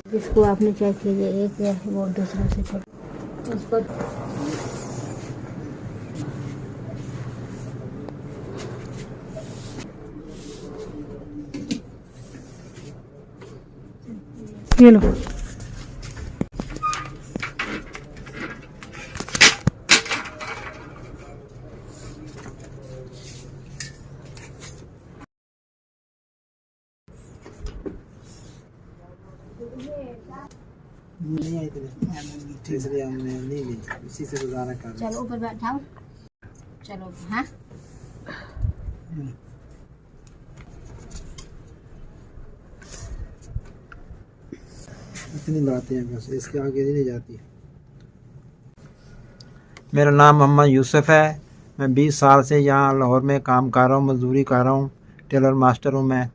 इसको आपने चेक कीजिए, एक है वो दूसरा से चेक उसको। ये लो, नहीं आई थी इसलिए हमने नहीं ली, इसी से गुजारा कर। चलो ऊपर बैठाओ, चलो। हाँ इतनी बातें हैं बस, इसके आगे नहीं जाती। मेरा नाम मोहम्मद यूसुफ है। मैं 20 साल से यहाँ लाहौर में काम कर रहा हूँ, मजदूरी कर रहा हूँ। टेलर मास्टर हूँ मैं।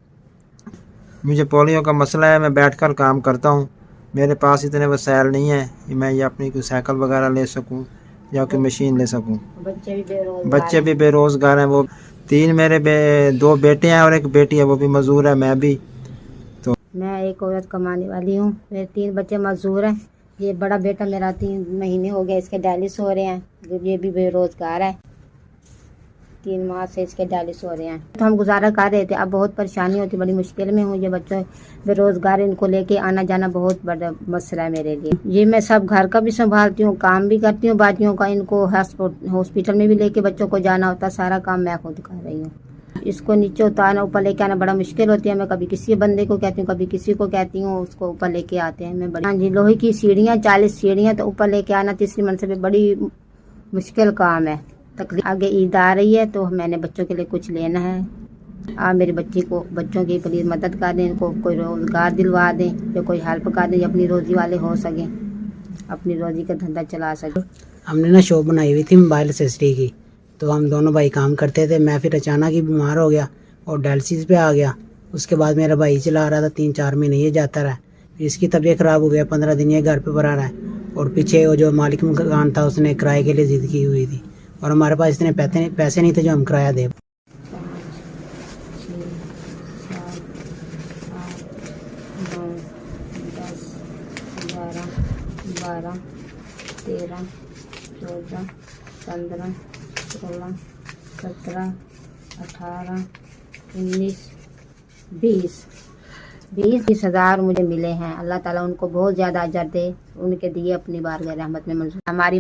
मुझे पोलियो का मसला है, मैं बैठकर काम करता हूँ। मेरे पास इतने वसाइल नहीं है कि मैं ये अपनी कोई साइकिल वगैरह ले सकूँ या कोई मशीन ले सकूँ। बच्चे भी बेरोज़गार हैं। वो 3 मेरे 2 बेटे हैं और एक बेटी है, वो भी मजदूर है। मैं भी तो मैं एक औरत कमाने वाली हूँ। मेरे 3 बच्चे मजदूर हैं। ये बड़ा बेटा मेरा 3 महीने हो गए इसके डायलिसिस हो रहे हैं। ये भी बेरोजगार है, 3 माह से इसके डायलिसिस हो रहे हैं। तो हम गुजारा कर रहे थे, अब बहुत परेशानी होती, बड़ी मुश्किल में हूँ। ये बच्चे बेरोजगार, इनको लेके आना जाना बहुत बड़ा मसला है मेरे लिए। ये मैं सब घर का भी संभालती हूँ, काम भी करती हूँ बाजियों का। इनको हॉस्पिटल में भी लेके बच्चों को जाना होता, सारा काम मैं खुद कर रही हूँ। इसको नीचे उतारना, ऊपर लेके आना बड़ा मुश्किल होती है। मैं कभी किसी बंदे को कहती हूँ, कभी किसी को कहती हूँ, उसको ऊपर लेके आते हैं। मैं हाँ जी, लोहे की सीढ़ियाँ, 40 सीढ़ियाँ, तो ऊपर लेके आना 3री मंजिल पे बड़ी मुश्किल काम है। तकलीफ आगे ईद आ रही है तो मैंने बच्चों के लिए कुछ लेना है। आप मेरी बच्चों की प्लीज़ मदद कर दें, इनको कोई रोज़गार दिलवा दें या कोई हेल्प कर दें, अपनी रोज़ी वाले हो सकें, अपनी रोज़ी का धंधा चला सकें। हमने ना शॉप बनाई हुई थी मोबाइल एक्सेसरी की, तो हम दोनों भाई काम करते थे। मैं फिर अचानक ही बीमार हो गया और डायलिसिस पे आ गया। उसके बाद मेरा भाई चला रहा था, 3-4 महीने ये जाता रहा। इसकी तबीयत ख़राब हो गया, 15 दिन ये घर पे पड़ा रहा है। और पीछे वो जो मालिक मकान था उसने किराए के लिए ज़िद की हुई थी और हमारे पास इतने पैसे नहीं थे जो हम किराया दे। 12, 13, 14, 15, 16, 17, 18, 19, 20 हज़ार मुझे मिले हैं। अल्लाह ताला उनको बहुत ज़्यादा अजर दे, उनके दिए अपनी बारगाह रहमत में मंजूर। हमारी